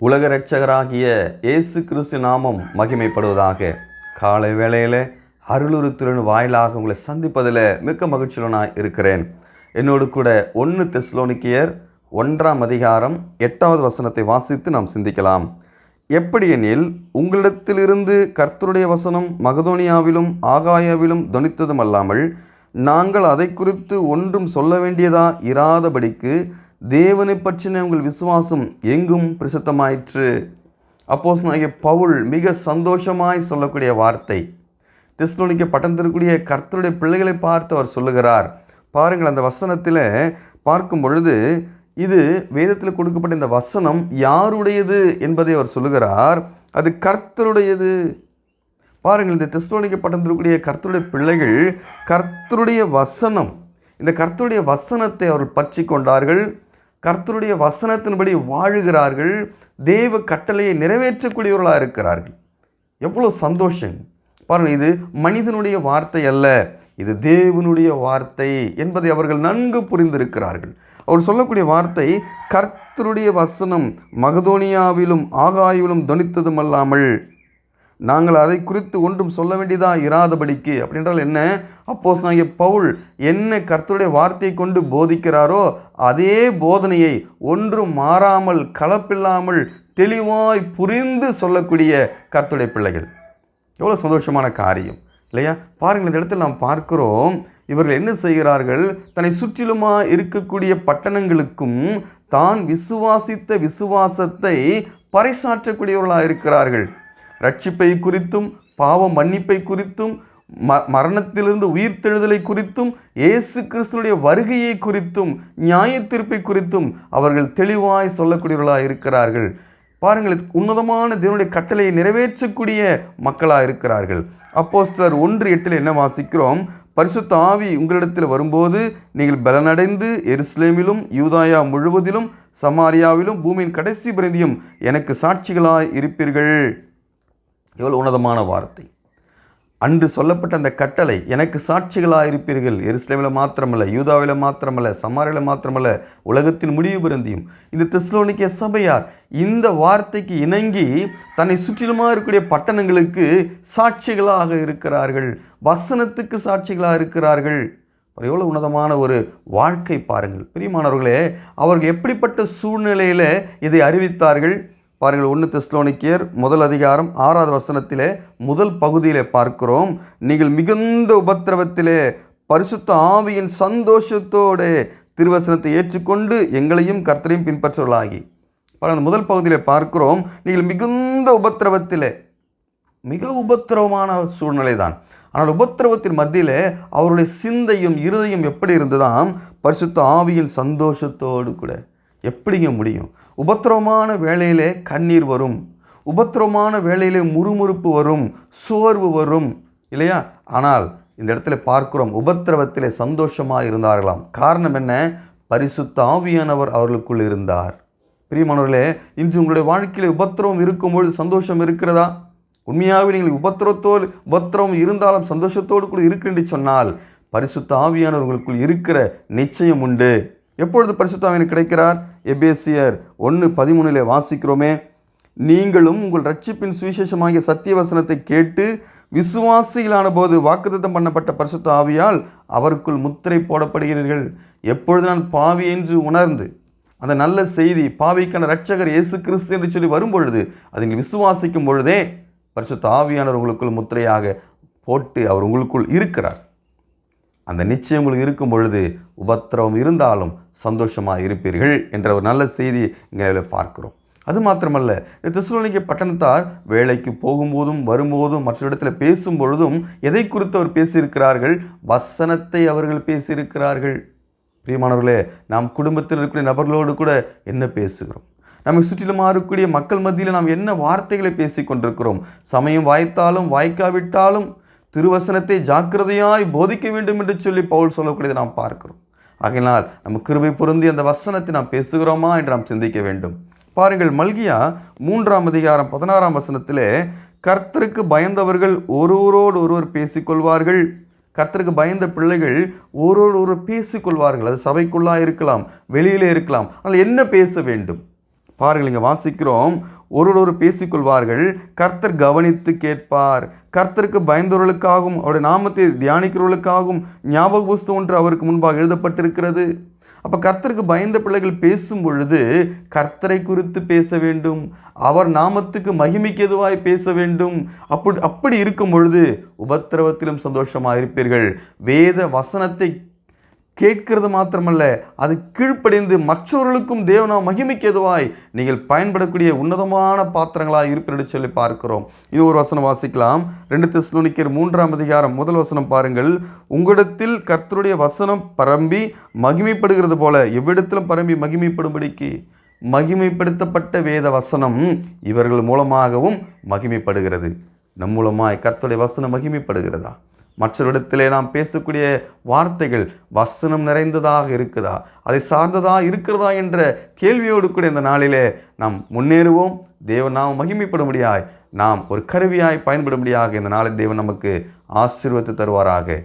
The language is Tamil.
உலக இரட்சகராகிய இயேசு கிறிஸ்து நாமம் மகிமைப்படுவதாக. காலை வேளையில் அருளுருத்தின் வாயிலாக உங்களை சந்திப்பதில் மிக்க மகிழ்ச்சியுடனாக இருக்கிறேன். என்னோடு கூட 1 தெசலோனிக்கேயர் 1ஆம் அதிகாரம் 8வது வசனத்தை வாசித்து நாம் சிந்திக்கலாம். எப்படியெனில், உங்களிடத்திலிருந்து கர்த்தருடைய வசனம் மகதோனியாவிலும் ஆகாயாவிலும் தொனித்ததும் அல்லாமல் நாங்கள் அதை குறித்து ஒன்றும் சொல்ல வேண்டியதா இராதபடிக்கு தேவனை பற்றின உங்கள் விசுவாசம் எங்கும் பிரசித்தமாயிற்று. அப்போஸ்தலனாகிய பவுல் மிக சந்தோஷமாய் சொல்லக்கூடிய வார்த்தை. தெசலோனிக்கே பட்டணத்திற்குரிய கர்த்தருடைய பிள்ளைகளை பார்த்து அவர் சொல்லுகிறார். பாருங்கள், அந்த வசனத்தில் பார்க்கும் பொழுது இது வேதத்தில் கொடுக்கப்பட்ட இந்த வசனம் யாருடையது என்பதை அவர் சொல்லுகிறார். அது கர்த்தருடையது. பாருங்கள், இந்த தெசலோனிக்கே பட்டணத்திற்குரிய கர்த்தருடைய பிள்ளைகள் கர்த்தருடைய வசனம், இந்த கர்த்தருடைய வசனத்தை அவர்கள் பற்றி கொண்டார்கள். கர்த்தருடைய வசனத்தின்படி வாழுகிறார்கள். தேவ கட்டளையை நிறைவேற்றக்கூடியவர்களாக இருக்கிறார்கள். எவ்வளோ சந்தோஷம் பாருங்கள். இது மனிதனுடைய வார்த்தை அல்ல, இது தேவனுடைய வார்த்தை என்பதை அவர்கள் நன்கு புரிந்திருக்கிறார்கள். அவர் சொல்லக்கூடிய வார்த்தை கர்த்தருடைய வசனம் மகதோனியாவிலும் ஆகாயாவிலும் தொனித்ததும் அல்லாமல் நாங்கள் அதை குறித்து ஒன்றும் சொல்ல வேண்டியதாக இராதபடிக்கு. அப்படின்றால் என்ன? அப்போஸ்தலனாகிய பவுல் என்ன கர்த்தருடைய வார்த்தையை கொண்டு போதிக்கிறாரோ அதே போதனையை ஒன்றும் மாறாமல் கலப்பில்லாமல் தெளிவாய் புரிந்து சொல்லக்கூடிய கர்த்தருடைய பிள்ளைகள். எவ்வளோ சந்தோஷமான காரியம் இல்லையா? பாருங்கள், இந்த இடத்தில் நாம் பார்க்கிறோம், இவர்கள் என்ன செய்கிறார்கள்? தன்னை சுற்றிலுமாக இருக்கக்கூடிய பட்டணங்களுக்கும் தான் விசுவாசித்த விசுவாசத்தை பறைசாற்றக்கூடியவர்களாக இருக்கிறார்கள். ரட்சிப்பை குறித்தும் பாவ மன்னிப்பை குறித்தும் மரணத்திலிருந்து உயிர்த்தெழுதலை குறித்தும் இயேசு கிறிஸ்துவினுடைய வருகையை குறித்தும் நியாய தீர்ப்பை குறித்தும் அவர்கள் தெளிவாய் சொல்லக்கூடியவர்களாக இருக்கிறார்கள். பாருங்கள், உன்னதமான தேவனுடைய கட்டளையை நிறைவேற்றக்கூடிய மக்களாக இருக்கிறார்கள். அப்போஸ்தலர் 1:8 என்ன வாசிக்கிறோம்? பரிசுத்த ஆவி உங்களிடத்தில் வரும்போது நீங்கள் பலனடைந்து எருசலேமிலும் யூதாயா முழுவதிலும் சமாரியாவிலும் பூமியின் கடைசி பரிதியும் எனக்கு சாட்சிகளாய் இருப்பீர்கள். எவ்வளோ உன்னதமான வார்த்தை! அன்று சொல்லப்பட்ட அந்த கட்டளை, எனக்கு சாட்சிகளாக இருப்பீர்கள். எருசலேமில் மாத்திரமல்ல, யூதாவில் மாத்திரமல்ல, சமாரியாவில் மாத்திரமல்ல, உலகத்தில் முடிவு பிறந்தியும். இந்த தெசலோனிக்கே சபையார் இந்த வார்த்தைக்கு இணங்கி தன்னை சுற்றிலுமாக இருக்கக்கூடிய பட்டணங்களுக்கு சாட்சிகளாக இருக்கிறார்கள். வசனத்துக்கு சாட்சிகளாக இருக்கிறார்கள். எவ்வளோ உன்னதமான ஒரு வாழ்க்கை பாருங்கள் பிரியமானவர்களே. அவர்கள் எப்படிப்பட்ட சூழ்நிலையில் இதை அறிவித்தார்கள் பாருங்கள். 1 தெசலோனிக்கேயர் 1 அதிகாரம் 6வது வசனத்திலே முதல் பகுதியிலே பார்க்கிறோம். நீங்கள் மிகுந்த உபத்திரவத்திலே பரிசுத்த ஆவியின் சந்தோஷத்தோடு திருவசனத்தை ஏற்றுக்கொண்டு எங்களையும் கர்த்தரையும் பின்பற்றவர்களாகி. பாருங்கள், முதல் பகுதியிலே பார்க்கிறோம், நீங்கள் மிகுந்த உபத்திரவத்திலே. மிக உபத்திரவமான சூழ்நிலை தான். ஆனால் உபத்திரவத்தின் மத்தியிலே அவருடைய சிந்தையும் இருதயம் எப்படி இருந்ததாம்? பரிசுத்த ஆவியின் சந்தோஷத்தோடு கூட. எப்படிங்க முடியும்? உபத்திரவமான வேளையிலே கண்ணீர் வரும், உபத்திரவமான வேளையிலே முறுமுறுப்பு வரும், சோர்வு வரும் இல்லையா? ஆனால் இந்த இடத்துல பார்க்கிறோம், உபத்திரவத்திலே சந்தோஷமாக இருந்தார்களாம். காரணம் என்ன? பரிசுத்த ஆவியானவர் அவர்களுக்குள் இருந்தார். பிரியமானவர்களே, இன்று உங்களுடைய வாழ்க்கையில் உபத்திரவம் இருக்கும்பொழுது சந்தோஷம் இருக்கிறதா? உண்மையாகவே நீங்கள் உபத்திரவம் இருந்தாலும் சந்தோஷத்தோடு கூட இருக்கு என்று சொன்னால் பரிசுத்த ஆவியானவர் உங்களுக்குள் இருக்கிற நிச்சயம் உண்டு. எப்பொழுது பரிசுத்த ஆவியானவர் கிடைக்கிறார்? எபேசியர் 1:13 வாசிக்கிறோமே, நீங்களும் உங்கள் ரட்சிப்பின் சுவிசேஷமாகிய சத்தியவசனத்தை கேட்டு விசுவாசிகளான போது வாக்குத்தத்தம் பண்ணப்பட்ட பரிசுத்த ஆவியால் அவருக்குள் முத்திரை போடப்படுகிறீர்கள். எப்பொழுது நான் பாவி என்று உணர்ந்து அந்த நல்ல செய்தி, பாவிக்கான இரட்சகர் இயேசு கிறிஸ்து என்று சொல்லி வரும்பொழுது அதை நீங்கள் விசுவாசிக்கும் பொழுதே பரிசுத்த ஆவியானவர் உங்களுக்குள் முத்திரையாக போட்டு அவர் உங்களுக்குள் இருக்கிறார். அந்த நிச்சயம் உங்களுக்கு இருக்கும் பொழுது உபத்திரவம் இருந்தாலும் சந்தோஷமாக இருப்பீர்கள் என்ற ஒரு நல்ல செய்தி இங்கே பார்க்கிறோம். அது மாத்திரமல்ல, தெசலோனிக்கே பட்டணத்தார் வேலைக்கு போகும்போதும் வரும்போதும் மற்ற இடத்துல பேசும் பொழுதும் எதை குறித்து அவர் பேசியிருக்கிறார்கள்? வசனத்தை அவர்கள் பேசியிருக்கிறார்கள். பிரியமானவர்களே, நாம் குடும்பத்தில் இருக்கக்கூடிய நபர்களோடு கூட என்ன பேசுகிறோம்? நமக்கு சுற்றிலுமா இருக்கக்கூடிய மக்கள் மத்தியில் நாம் என்ன வார்த்தைகளை பேசி கொண்டிருக்கிறோம்? சமயம் வாய்த்தாலும் வாய்க்காவிட்டாலும் திருவசனத்தை ஜாக்கிரதையாய் போதிக்க வேண்டும் என்று சொல்லி பவுல் சொல்லக்கூடியதை நாம் பார்க்கிறோம். ஆகையினால் நம்ம கிருபை பொருந்தி அந்த வசனத்தை நாம் பேசுகிறோமா என்று நாம் சிந்திக்க வேண்டும். பாருங்கள், மல்கியா 3ஆம் அதிகாரம் 16ஆம் வசனத்திலே கர்த்தருக்கு பயந்தவர்கள் ஒருவரோடு ஒருவர் பேசிக்கொள்வார்கள், கர்த்தருக்கு பயந்த பிள்ளைகள் ஒருவரோடு ஒருவர் பேசிக்கொள்வார்கள். அது சபைக்குள்ளாக இருக்கலாம், வெளியிலே இருக்கலாம். ஆனால் என்ன பேச வேண்டும்? பாருங்கள், இங்கே வாசிக்கிறோம், ஒருவர் பேசிக்கொள்வார்கள், கர்த்தர் கவனித்து கேட்பார். கர்த்தருக்கு பயந்தவர்களுக்காகவும் அவருடைய நாமத்தை தியானிக்கிறவர்களுக்காகவும் ஞாபக புஸ்தகம் ஒன்று அவருக்கு முன்பாக எழுதப்பட்டிருக்கிறது. அப்போ கர்த்தருக்கு பயந்த பிள்ளைகள் பேசும் பொழுது கர்த்தரை குறித்து பேச வேண்டும், அவர் நாமத்துக்கு மகிமைக்கு எதுவாய் பேச வேண்டும். அப்படி இருக்கும் பொழுது உபத்திரவத்திலும் சந்தோஷமாக இருப்பீர்கள். வேத வசனத்தை கேட்கிறது மாத்திரமல்ல, அது கீழ்ப்படிந்து மற்றவர்களுக்கும் தேவனாம் மகிமைக்கு எதுவாய் நீங்கள் பயன்படக்கூடிய உன்னதமான பாத்திரங்களாக இருப்பீர்கள் சொல்லி பார்க்கிறோம். இது ஒரு வசனம் வாசிக்கலாம். 2 தெசலோனிக்கேயர் 3ஆம் அதிகாரம் 1 வசனம் பாருங்கள். உங்களிடத்தில் கர்த்தருடைய வசனம் பரம்பி மகிமைப்படுகிறது போல எவ்விடத்திலும் பரம்பி மகிமைப்படும்படிக்கு. மகிமைப்படுத்தப்பட்ட வேத வசனம் இவர்கள் மூலமாகவும் மகிமைப்படுகிறது. நம் மூலமாய் கர்த்தருடைய வசனம் மகிமைப்படுகிறதா? மற்றவரிடத்திலே நாம் பேசக்கூடிய வார்த்தைகள் வசனம் நிறைந்ததாக இருக்குதா, அதை சார்ந்ததாக இருக்கிறதா என்ற கேள்வியோடு கூட இந்த நாளிலே நாம் முன்னேறுவோம். தேவன் நாம் மகிமைப்படும்படியாய் நாம் ஒரு கருவியாய் பயன்படும்படியாக இந்த நாளில் தேவன் நமக்கு ஆசீர்வதித்து தருவாராக.